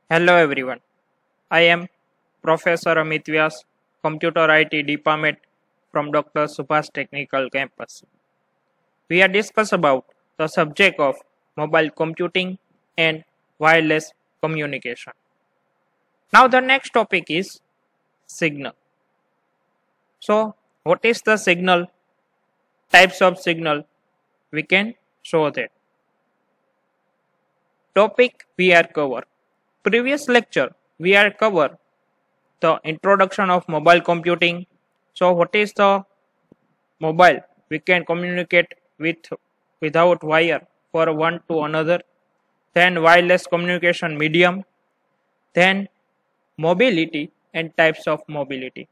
Hello everyone. I am Professor Amit Vyas, Computer IT Department from Dr. Subhash Technical Campus. We are discuss about the subject of mobile computing and wireless communication. Now the next topic is signal. So what is the signal? Types of signal we can show that. Topic we are cover. Previous lecture we are cover the introduction of mobile computing. So what is the mobile? We can communicate without wire for one to another. Then wireless communication medium. Then mobility and types of mobility.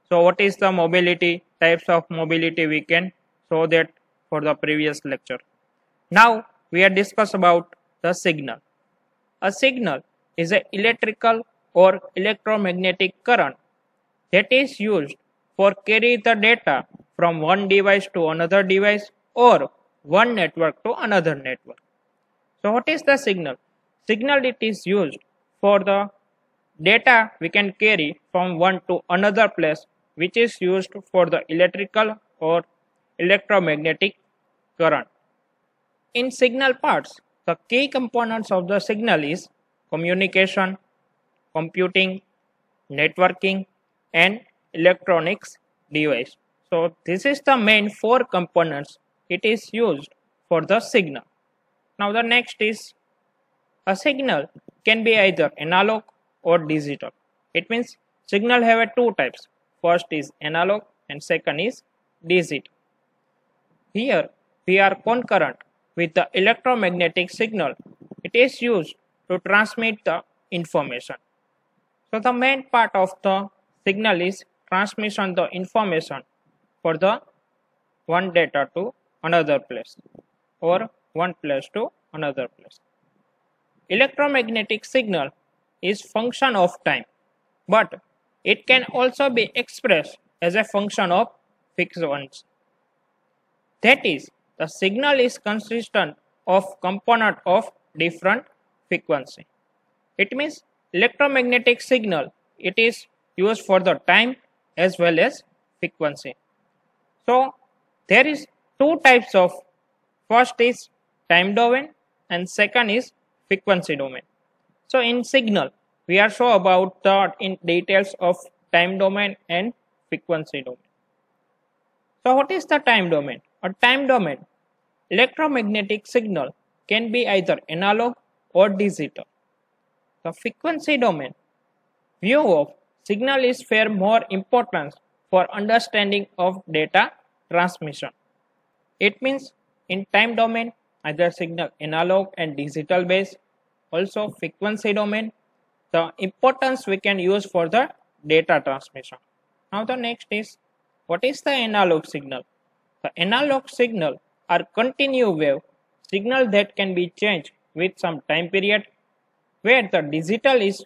So what is the mobility? Types of mobility we can show that for the previous lecture. Now we are discuss about the signal. A signal is an electrical or electromagnetic current that is used for carry the data from one device to another device or one network to another network. So what is the signal? Signal it is used for the data we can carry from one to another place, which is used for the electrical or electromagnetic current. In signal parts, the key components of the signal is communication, computing, networking, and electronics device. So this is the main four components it is used for the signal. Now the next is a signal can be either analog or digital. It means signal have two types. First is analog and second is digital. Here we are concurrent with the electromagnetic signal. It is used to transmit the information. So the main part of the signal is transmission the information for the one data to another place or one place to another place. Electromagnetic signal is function of time, but it can also be expressed as a function of frequency. That is, the signal is consistent of component of different frequency. It means electromagnetic signal it is used for the time as well as frequency. So there is two types of, first is time domain and second is frequency domain. So in signal we are show about the in details of time domain and frequency domain. So what is the time domain? A time domain electromagnetic signal can be either analog or digital. The frequency domain view of signal is fair more importance for understanding of data transmission. It means in time domain either signal analog and digital base, also frequency domain the importance we can use for the data transmission. Now the next is what is the analog signal? The analog signal are continuous wave signal that can be changed with some time period, where the digital is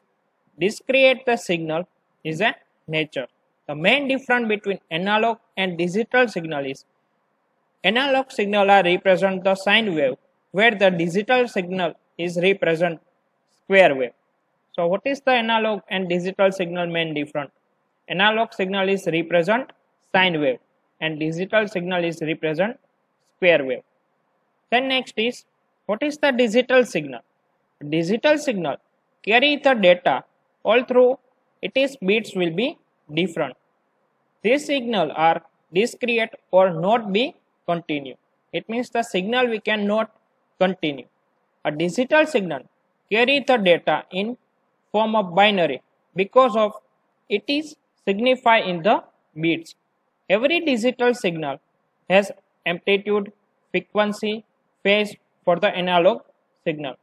discrete the signal is a nature. The main difference between analog and digital signal is analog signal are represent the sine wave, where the digital signal is represent square wave. So what is the analog and digital signal main difference? Analog signal is represent sine wave and digital signal is represent square wave. Then next is what is the digital signal? Digital signal carry the data all through its bits will be different. These signal are discrete or not be continue. It means the signal we cannot continue. A digital signal carry the data in form of binary because of it is signified in the bits. Every digital signal has amplitude, frequency, phase for the analog signal.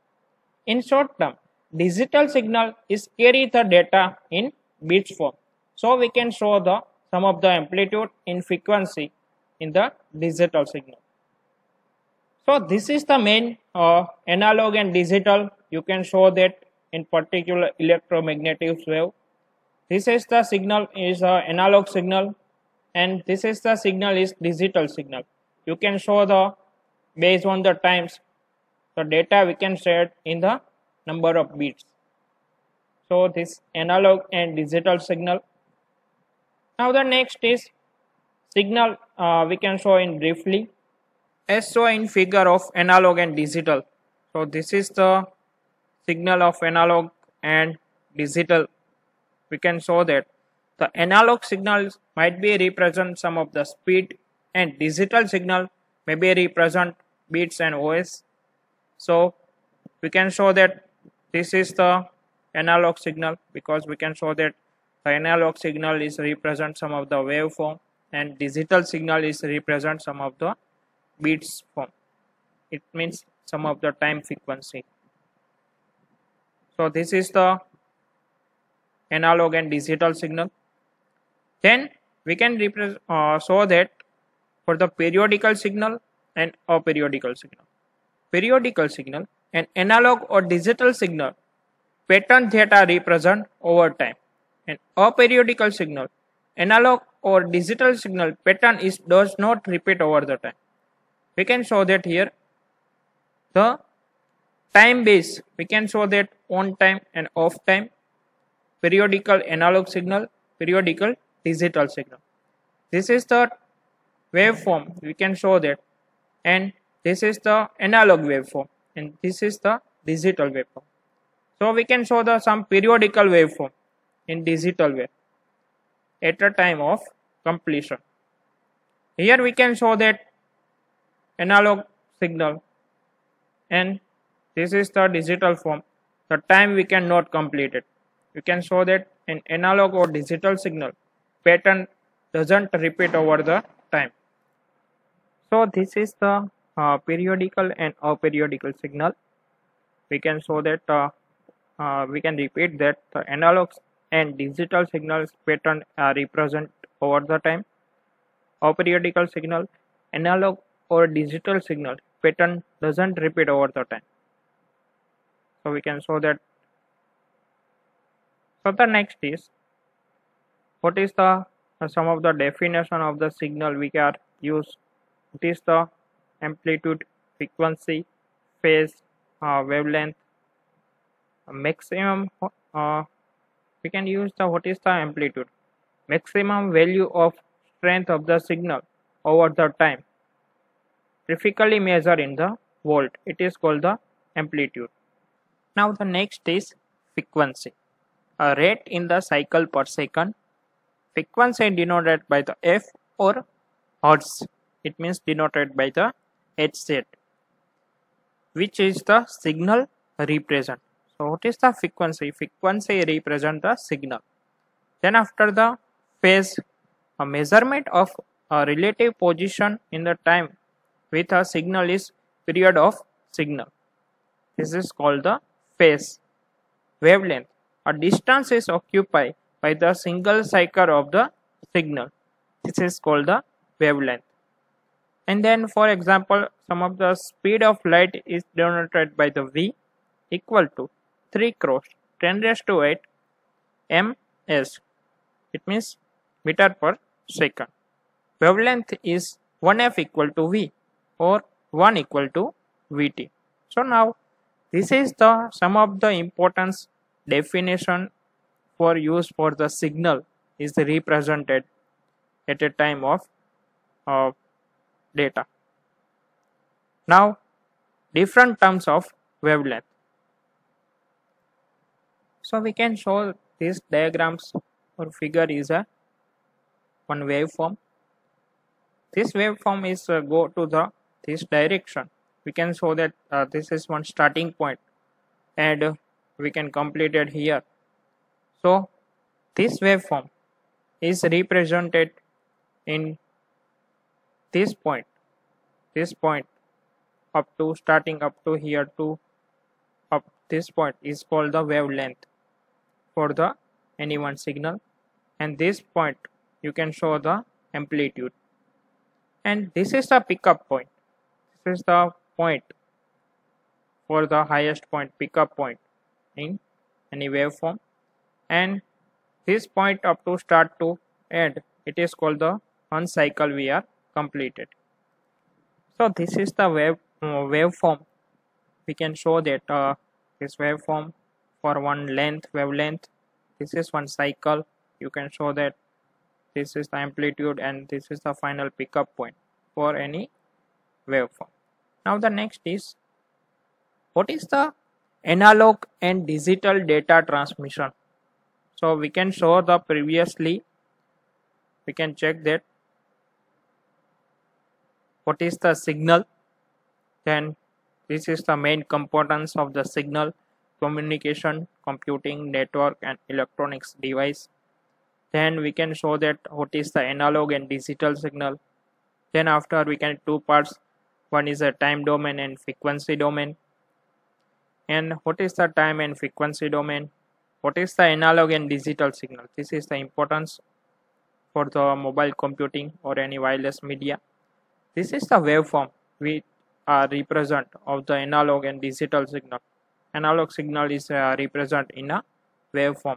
In short term, digital signal is carry the data in bits form. So we can show the sum of the amplitude in frequency in the digital signal. So this is the main analog and digital. You can show that in particular electromagnetic wave. This is the signal is analog signal and this is the signal is digital signal. You can show the based on the times the data we can share in the number of bits. So this analog and digital signal. Now the next is signal, we can show in briefly as shown in figure of analog and digital. So this is the signal of analog and digital. We can show that the analog signals might be represent some of the speed and digital signal may be represent bits and OS. So we can show that this is the analog signal because we can show that the analog signal is represent some of the waveform and digital signal is represent some of the bits form. It means some of the time frequency. So this is the analog and digital signal. Then we can show that for the periodical signal and aperiodical signal. Periodical signal and analog or digital signal pattern that are represent over time, and aperiodical signal analog or digital signal pattern does not repeat over the time. We can show that here the time base, we can show that on time and off time, periodical analog signal, periodical digital signal. This is the waveform, we can show that, and this is the analog waveform and this is the digital waveform. So we can show the some periodical waveform in digital way at a time of completion. Here we can show that analog signal and this is the digital form. The time we cannot complete it. We can show that an analog or digital signal pattern doesn't repeat over the time. So this is the periodical and aperiodical signal. We can show that we can repeat that the analog and digital signals pattern are represent over the time. Aperiodical signal, analog or digital signal pattern doesn't repeat over the time. So we can show that. So the next is what is the some of the definition of the signal we can use. It is the amplitude, frequency, phase, wavelength, maximum. We can use the what is the amplitude, maximum value of strength of the signal over the time, typically measured in the volt. It is called the amplitude. Now the next is frequency, a rate in the cycle per second. Frequency denoted by the F or hertz. It means denoted by the Hz, which is the signal represent. So what is the frequency? Frequency represent the signal. Then after the phase, a measurement of a relative position in the time with a signal is period of signal. This is called the phase. Wavelength, a distance is occupied by the single cycle of the signal. This is called the wavelength. And then for example, some of the speed of light is denoted by the V equal to 3 cross 10 raised to 8 ms. It means meter per second. Wavelength is 1f equal to V or 1 equal to Vt. So now this is the some of the importance definition for use for the signal is represented at a time of data. Now different terms of wavelength. So we can show these diagrams or figure is a one waveform. This waveform is go to the this direction. We can show that this is one starting point and we can complete it here. So this waveform is represented in this point up to starting up to here to up this point is called the wavelength for the any one signal, and this point you can show the amplitude, and this is the pickup point. This is the point for the highest point, pickup point in any waveform, and this point up to start to end, it is called the one cycle we are completed. So this is the waveform. We can show that this waveform for one length, wavelength. This is one cycle. You can show that this is the amplitude and this is the final pickup point for any waveform. Now the next is, what is the analog and digital data transmission? So we can show the previously, we can check that what is the signal, then this is the main components of the signal: communication, computing, network and electronics device. Then we can show that what is the analog and digital signal. Then after we can two parts, one is a time domain and frequency domain. And what is the time and frequency domain? What is the analog and digital signal? This is the importance for the mobile computing or any wireless media. This is the waveform we are represent of the analog and digital signal. Analog signal is represent in a waveform,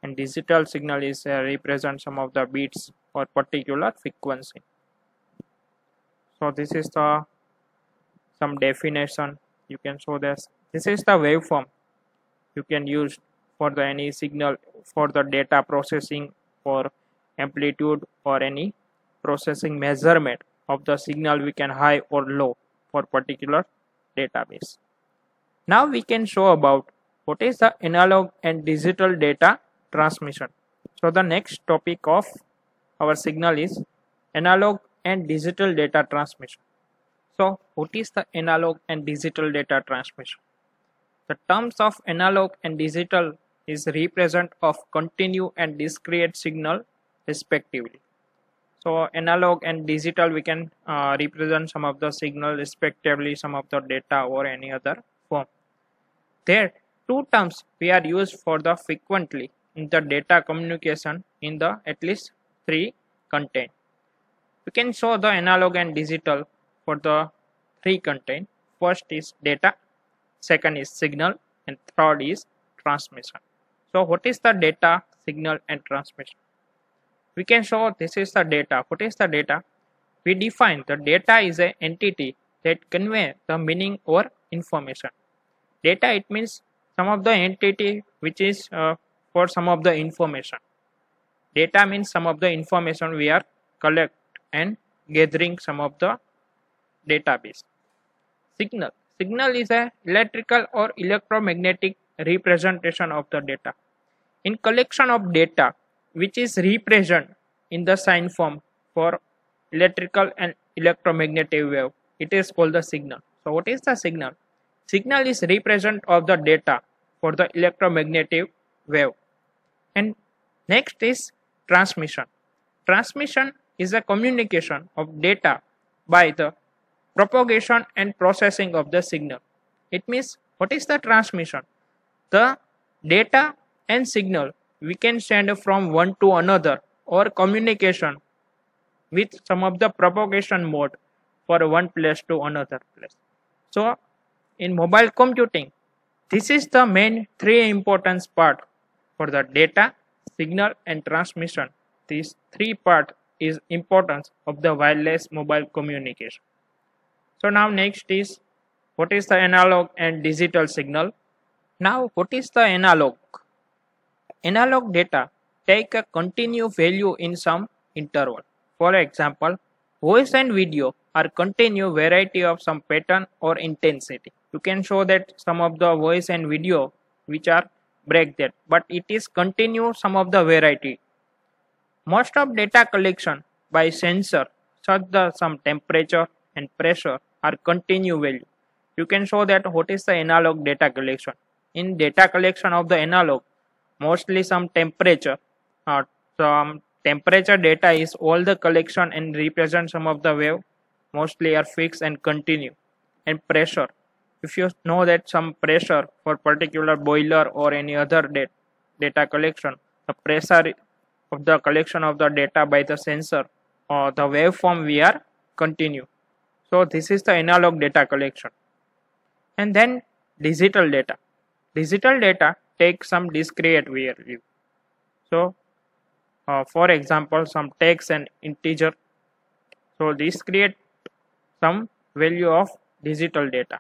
and digital signal is represent some of the bits or particular frequency. So this is the some definition. You can show this. This is the waveform you can use for the any signal for the data processing, for amplitude or any processing measurement of the signal, we can high or low for particular database. Now we can show about what is the analog and digital data transmission. So the next topic of our signal is analog and digital data transmission. So what is the analog and digital data transmission? The terms of analog and digital is represent of continuous and discrete signal respectively. So analog and digital, we can represent some of the signal respectively, some of the data or any other form. There two terms we are used for the frequently in the data communication in the at least three content. We can show the analog and digital for the three content. First is data, second is signal, and third is transmission. So what is the data, signal and transmission? We can show this is the data. What is the data? We define the data is an entity that convey the meaning or information. Data, it means some of the entity which is for some of the information. Data means some of the information we are collect and gathering some of the database. Signal. Signal is a electrical or electromagnetic representation of the data. In collection of data which is represented in the sign form for electrical and electromagnetic wave, it is called the signal. So what is the signal? Signal is represent of the data for the electromagnetic wave. And next is transmission. Transmission is a communication of data by the propagation and processing of the signal. It means what is the transmission? The data and signal we can send from one to another or communication with some of the propagation mode for one place to another place. So in mobile computing, this is the main three importance part for the data, signal and transmission. These three part is importance of the wireless mobile communication. So now next is what is the analog and digital signal. Now what is the analog? Analog data take a continuous value in some interval. For example, voice and video are continuous variety of some pattern or intensity. You can show that some of the voice and video which are break that, but it is continuous some of the variety. Most of data collection by sensor such that some temperature and pressure are continuous value. You can show that what is the analog data collection. In data collection of the analog, mostly some temperature data is all the collection and represent some of the wave, mostly are fixed and continue. And pressure, if you know that some pressure for particular boiler or any other data collection, the pressure of the collection of the data by the sensor or the waveform we are continue. So this is the analog data collection. And then digital data. Digital data take some discrete value. So for example, some text and integer. So this create some value of digital data.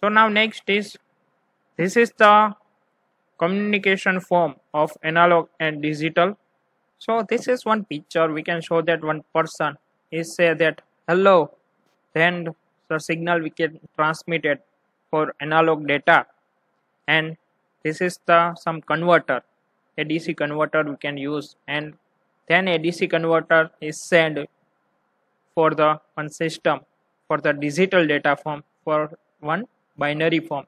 So now next is, this is the communication form of analog and digital. So this is one picture. We can show that one person is say that hello, then the signal we can transmit it for analog data, and this is the some converter, ADC converter we can use, and then ADC converter is sent for the one system for the digital data form for one binary form.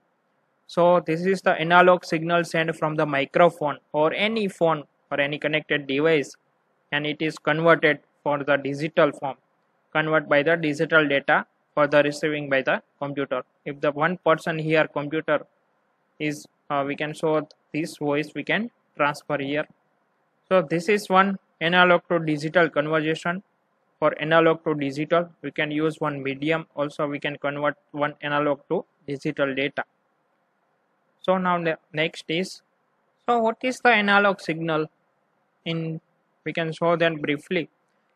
So this is the analog signal sent from the microphone or any phone or any connected device, and it is converted for the digital form, convert by the digital data for the receiving by the computer. If the one person here computer is we can show this voice we can transfer here. So this is one analog to digital conversion. For analog to digital we can use one medium, also we can convert one analog to digital data. So now the next is, so what is the analog signal? In we can show them briefly.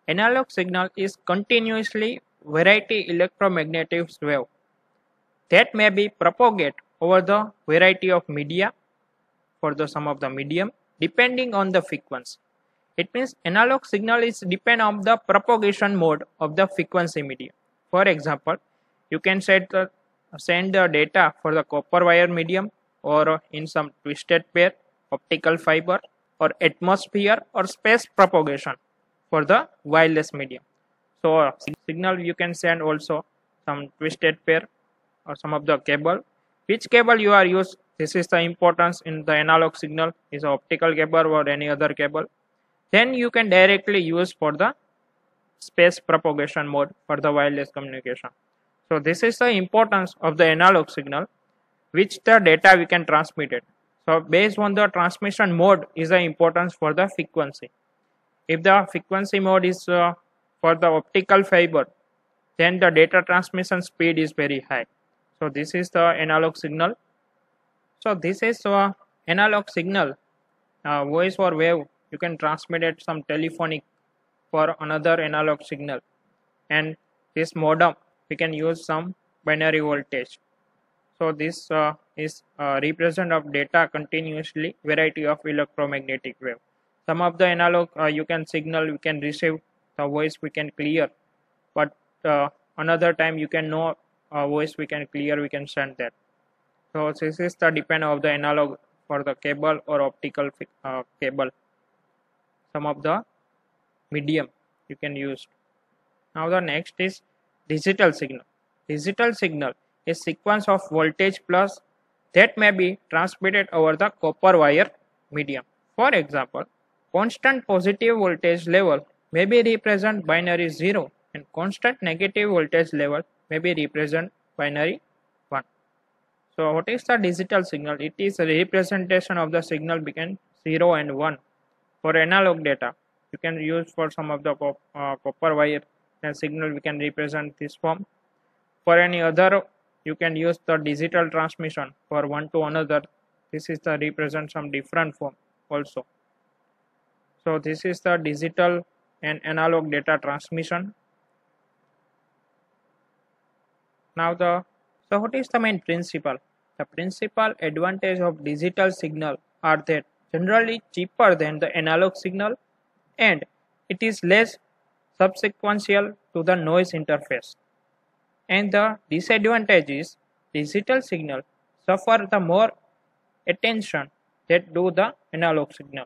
Analog signal is continuously variety electromagnetic wave that may be propagate over the variety of media for the some of the medium depending on the frequency. It means analog signal is depend on the propagation mode of the frequency medium. For example, you can send the data for the copper wire medium, or in some twisted pair, optical fiber, or atmosphere or space propagation for the wireless medium. So signal you can send also some twisted pair or some of the cable. Which cable you are use? This is the importance in the analog signal, is optical cable or any other cable. Then you can directly use for the space propagation mode for the wireless communication. So this is the importance of the analog signal, which the data we can transmit it. So based on the transmission mode is the importance for the frequency. If the frequency mode is for the optical fiber, then the data transmission speed is very high. So this is the analog signal. So this is analog signal, voice or wave. You can transmit it some telephonic for another analog signal, and this modem we can use some binary voltage. So this is represent of data continuously variety of electromagnetic wave. Some of the analog you can signal we can receive the voice we can clear, but another time you can know voice we can clear, we can send that. So this is the depend of the analog for the cable or optical cable. Some of the medium you can use. Now the next is digital signal. Digital signal is sequence of voltage plus that may be transmitted over the copper wire medium. For example, constant positive voltage level may be represent binary 0 and constant negative voltage level may be represent binary 1. So what is the digital signal? It is a representation of the signal between 0 and 1. For analog data, you can use for some of the copper wire and signal we can represent this form. For any other, you can use the digital transmission for one to another. This is the represent some different form also. So this is the digital and analog data transmission. Now so what is the main principle? The principal advantage of digital signal are that generally cheaper than the analog signal, and it is less subsequential to the noise interface. And the disadvantage is digital signal suffer the more attention that do the analog signal.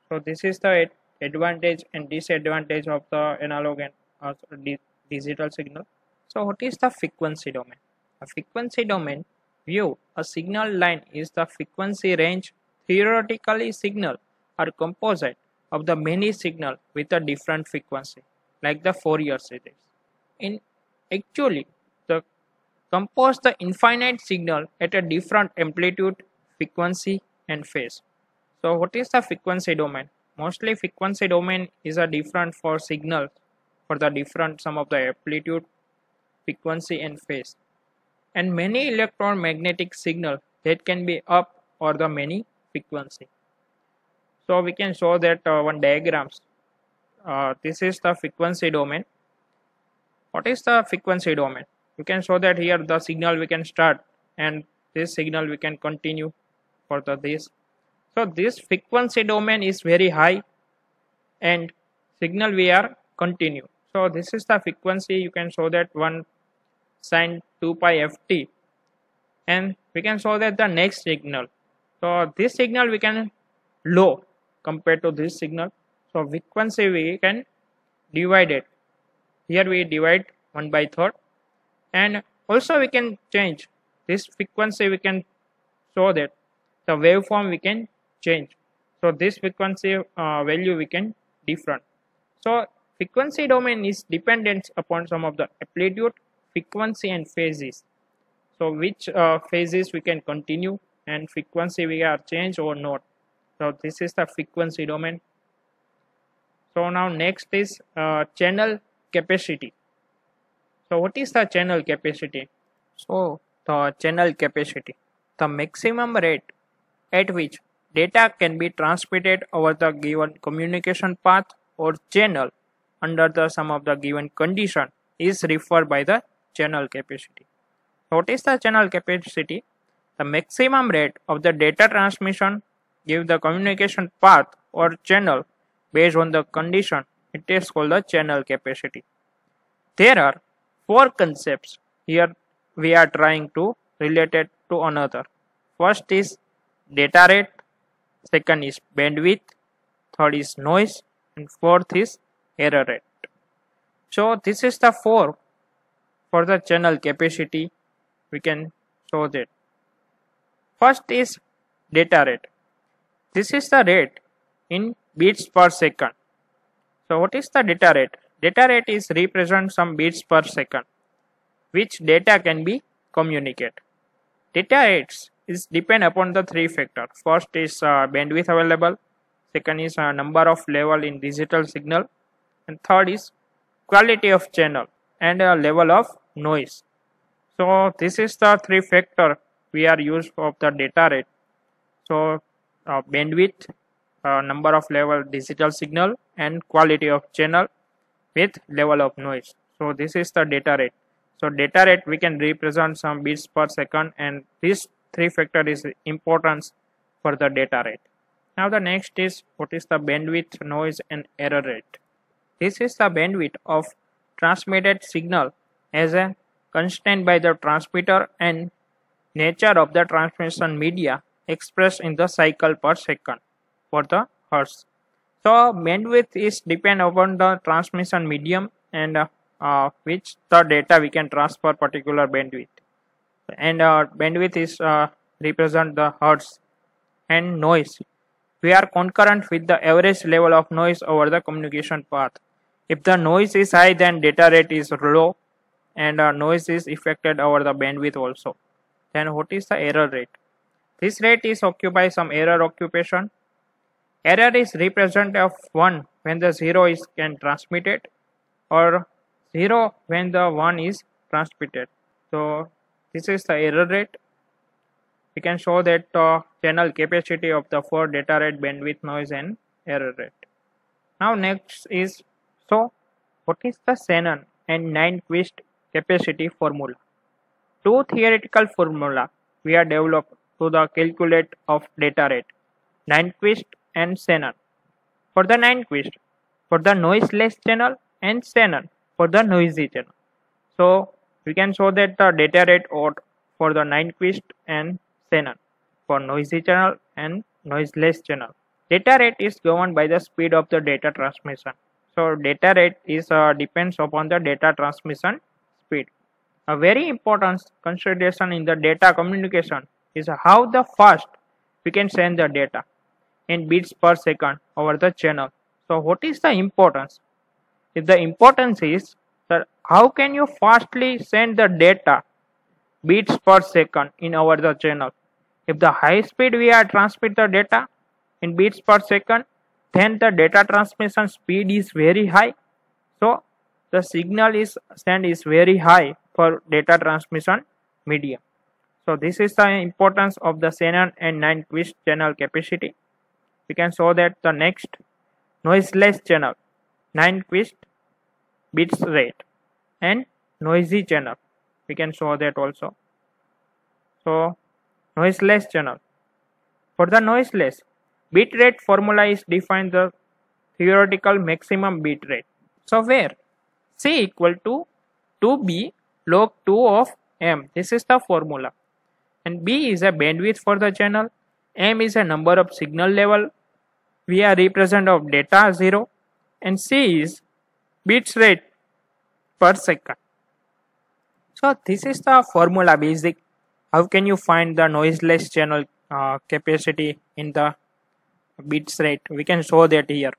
So this is the advantage and disadvantage of the analog and digital signal. So what is the frequency domain? A frequency domain view a signal line is the frequency range. Theoretically, signal are composite of the many signal with a different frequency, like the Fourier series. In actually, the compose the infinite signal at a different amplitude, frequency, and phase. So, what is the frequency domain? Mostly, frequency domain is a different for signal for the different some of the amplitude, frequency, and phase, and many electromagnetic signal that can be up or the many frequency. So we can show that one diagrams. This is the frequency domain. What is the frequency domain? You can show that here the signal we can start, and this signal we can continue for this. So this frequency domain is very high and signal we are continue. So this is the frequency. You can show that 1 sine 2 pi ft, and we can show that the next signal. So this signal we can low compared to this signal. So frequency we can divide it. Here we divide 1 by third, and also we can change this frequency. We can show that the waveform we can change. So this frequency value we can different. So frequency domain is dependent upon some of the amplitude, frequency and phases. So which phases we can continue and frequency we are change or not. So this is the frequency domain. So now next is channel capacity. So what is the channel capacity? So the channel capacity, the maximum rate at which data can be transmitted over the given communication path or channel under the some of the given condition is referred by the channel capacity. What is the channel capacity? The maximum rate of the data transmission give the communication path or channel based on the condition. It is called the channel capacity. There are four concepts here we are trying to relate it to another. First is data rate, second is bandwidth, third is noise, and fourth is error rate. So this is the four for the channel capacity. We can show that. First is data rate. This is the rate in bits per second. So what is the data rate? Data rate is represent some bits per second which data can be communicated. Data rates is depend upon the three factors. First is bandwidth available, second is number of level in digital signal, and third is quality of channel and level of noise. So this is the three factor we are used of the data rate. So bandwidth, number of level digital signal, and quality of channel with level of noise. So this is the data rate. So data rate we can represent some bits per second, and this three factor is importance for the data rate. Now the next is what is the bandwidth, noise and error rate. This is the bandwidth of transmitted signal as a constant by the transmitter and nature of the transmission media expressed in the cycle per second for the hertz. So bandwidth is depend upon the transmission medium and which the data we can transfer particular bandwidth, and bandwidth is represent the hertz, and noise we are concurrent with the average level of noise over the communication path. If the noise is high, then data rate is low, and noise is affected over the bandwidth also. Then what is the error rate? This rate is occupy some error occupation. Error is represent of 1 when the 0 is can transmitted, or 0 when the 1 is transmitted. So this is the error rate. We can show that channel capacity of the four data rate, bandwidth, noise and error rate. Now next is, so what is the Shannon and Nyquist capacity formula? Two theoretical formula we are developed to the calculate of data rate, Nyquist and Shannon. For the Nyquist, for the noiseless channel, and Shannon for the noisy channel. So we can show that the data rate for the Nyquist and Shannon for noisy channel and noiseless channel. Data rate is governed by the speed of the data transmission. So data rate is depends upon the data transmission speed. A very important consideration in the data communication is how the fast we can send the data in bits per second over the channel. So what is the importance? If the importance is that how can you fastly send the data bits per second in over the channel. If the high speed we are transmit the data in bits per second, then the data transmission speed is very high. So the signal is send is very high for data transmission medium. So this is the importance of the Shannon and Nyquist channel capacity. We can show that the next noiseless channel, Nyquist bits rate, and noisy channel. We can show that also. So noiseless channel. For the noiseless, Bit rate formula is defined the theoretical maximum bit rate. So where C equal to 2b log 2 of m. This is the formula. And B is a bandwidth for the channel. M is a number of signal level. We are represent of data 0. And C is bits rate per second. So this is the formula basic. How can you find the noiseless channel capacity in the bits rate? We can show that here.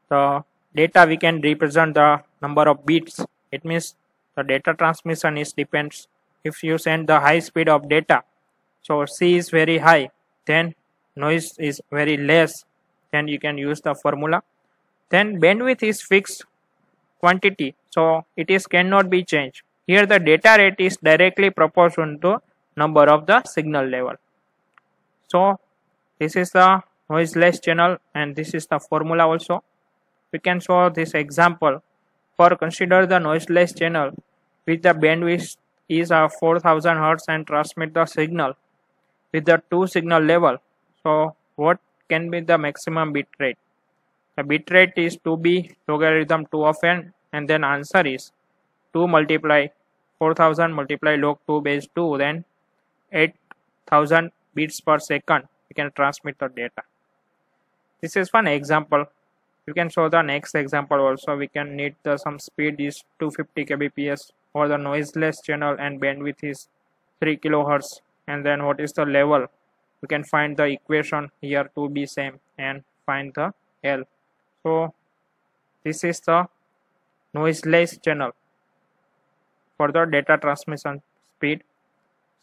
The data we can represent the number of bits. It means the data transmission is depends. If you send the high speed of data, so C is very high, then noise is very less, then you can use the formula. Then bandwidth is fixed quantity, so it is cannot be changed. Here the data rate is directly proportional to number of the signal level. So this is the noiseless channel and this is the formula also. We can show this example. For consider the noiseless channel with the bandwidth is 4000 Hz and transmit the signal with the 2 signal level. So what can be the maximum bit rate? The bit rate is 2b logarithm 2 of n, and then answer is 2 multiply 4000 multiply log 2 base 2, then 8000 bits per second we can transmit the data. This is one example. You can show the next example also. We can need some speed is 250 kbps for the noiseless channel and bandwidth is 3 kilohertz, and then what is the level? We can find the equation here to be same and find the L. So this is the noiseless channel for the data transmission speed.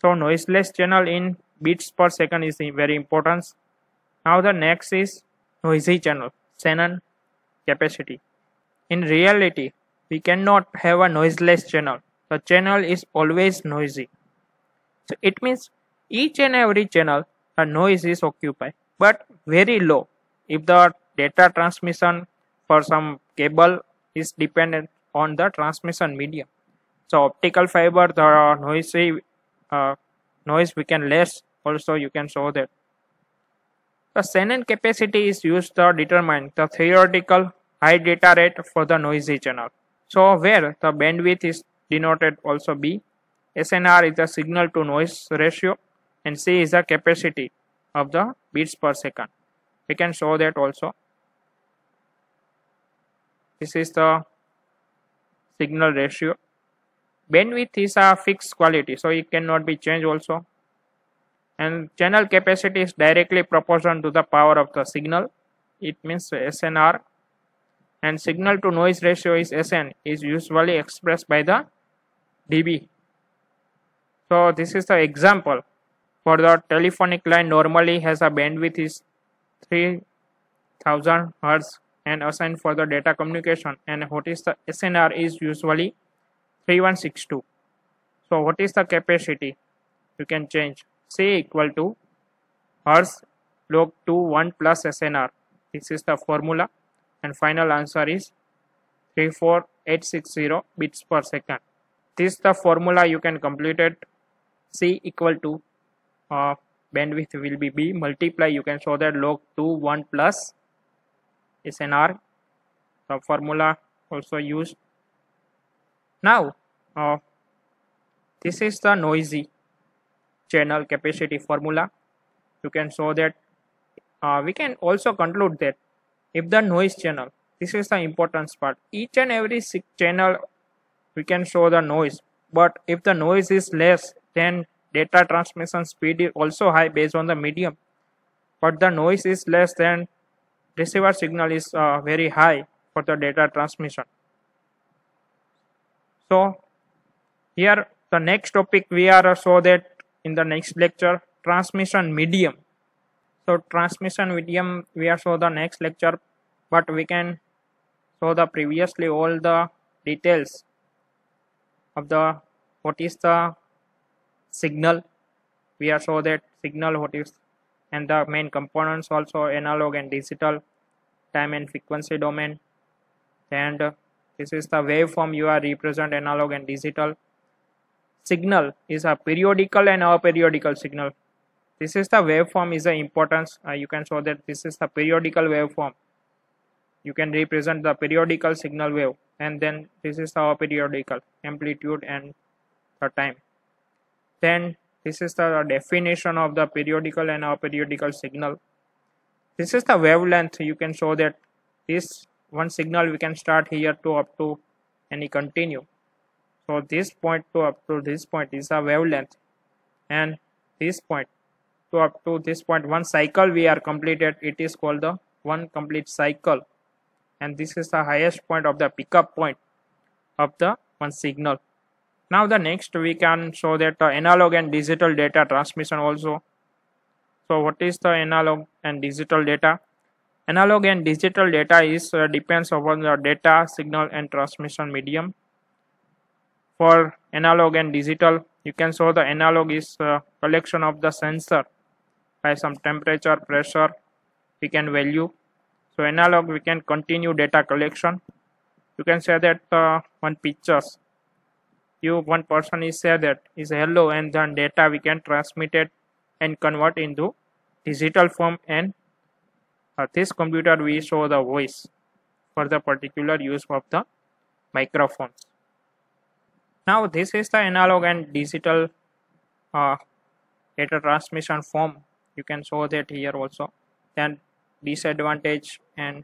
So noiseless channel in bits per second is very important. Now the next is noisy channel, Shannon capacity. In reality, we cannot have a noiseless channel. The channel is always noisy. So it means each and every channel a noise is occupied, but very low. If the data transmission for some cable is dependent on the transmission medium. So optical fiber, the noisy noise we can less. Also you can show that. The Shannon capacity is used to determine the theoretical high data rate for the noisy channel. So where the bandwidth is denoted also B. SNR is the signal to noise ratio and C is the capacity of the bits per second. We can show that also. This is the signal ratio. Bandwidth is a fixed quality, so it cannot be changed also. And channel capacity is directly proportional to the power of the signal. It means SNR. And signal to noise ratio is SN, is usually expressed by the dB. So this is the example. For the telephonic line normally has a bandwidth is 3000 Hz and assigned for the data communication, and what is the SNR is usually 3162. So what is the capacity? You can change. C equal to Hz log 2 1 plus SNR. This is the formula and final answer is 34860 bits per second. This is the formula you can complete it. C equal to bandwidth will be B multiply, you can show that log 2 1 plus SNR. The formula also used. Now this is the noisy channel capacity formula. You can show that we can also conclude that if the noise channel, this is the important part, each and every channel we can show the noise, but if the noise is less, then data transmission speed is also high based on the medium, but the noise is less, then receiver signal is very high for the data transmission. So here the next topic we are show that in the next lecture, transmission medium. So transmission medium we are show the next lecture, but we can show the previously all the details of the what is the signal. We are show that signal what is, and the main components also analog and digital, time and frequency domain, and this is the waveform you are represent analog and digital. Signal is a periodical and aperiodical signal. This is the waveform is the importance. You can show that this is the periodical waveform. You can represent the periodical signal wave, and then this is the periodical amplitude and the time. Then this is the definition of the periodical and aperiodical signal. This is the wavelength. You can show that this one signal we can start here to up to any continue. So this point to up to this point is a wavelength, and this point to up to this point one cycle we are completed, it is called the one complete cycle, and this is the highest point of the pickup point of the one signal. Now the next we can show that analog and digital data transmission also. So what is the analog and digital data? Analog and digital data is depends upon the data, signal and transmission medium. For analog and digital, you can show the analog is a collection of the sensor by some temperature, pressure we can value. So analog we can continue data collection. You can say that one pictures, one person is say that is hello, and then data we can transmit it and convert into digital form, and this computer we show the voice for the particular use of the microphones. Now this is the analog and digital data transmission form. You can show that here also. Then disadvantage and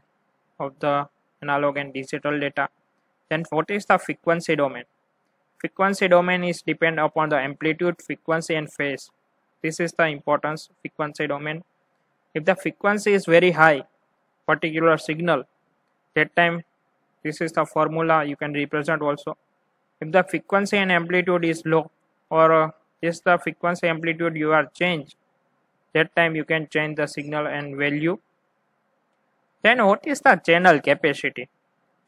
of the analog and digital data. Then what is the frequency domain? Frequency domain is depend upon the amplitude, frequency and phase. This is the importance frequency domain. If the frequency is very high, particular signal, that time this is the formula you can represent also. If the frequency and amplitude is low, or is the frequency amplitude you are changed, that time you can change the signal and value. Then what is the channel capacity?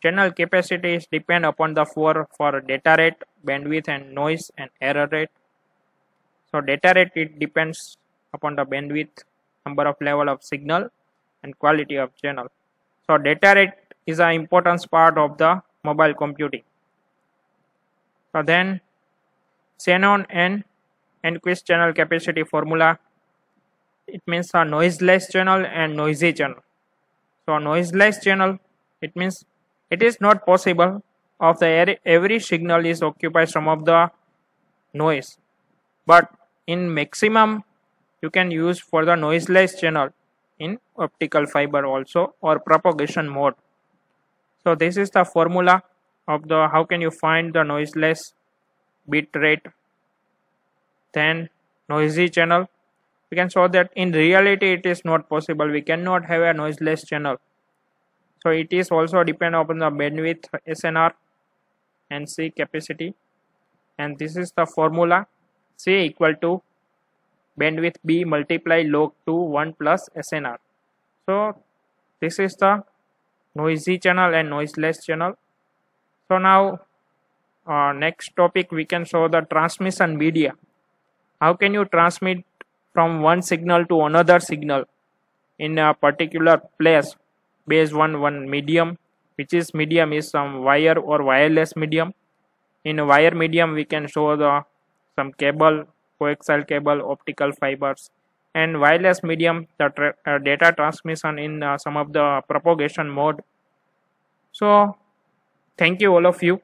Channel capacity is depend upon the for data rate, bandwidth and noise and error rate. So data rate, it depends upon the bandwidth, number of level of signal and quality of channel. So data rate is an important part of the mobile computing. So then Shannon and Nyquist channel capacity formula, it means a noiseless channel and noisy channel. So noiseless channel, it means it is not possible of the every signal is occupied some of the noise, but in maximum you can use for the noiseless channel in optical fiber also or propagation mode. So this is the formula of the how can you find the noiseless bit rate. Then noisy channel, we can show that in reality it is not possible. We cannot have a noiseless channel. So it is also depend upon the bandwidth SNR and C capacity, and this is the formula C equal to bandwidth B multiply log 2 1 plus SNR. So this is the noisy channel and noiseless channel. So now next topic we can show the transmission media. How can you transmit from one signal to another signal in a particular place based on one medium, which is medium is some wire or wireless medium. In a wire medium we can show the some cable, coaxial cable, optical fibers, and wireless medium the data transmission in some of the propagation mode. So thank you all of you.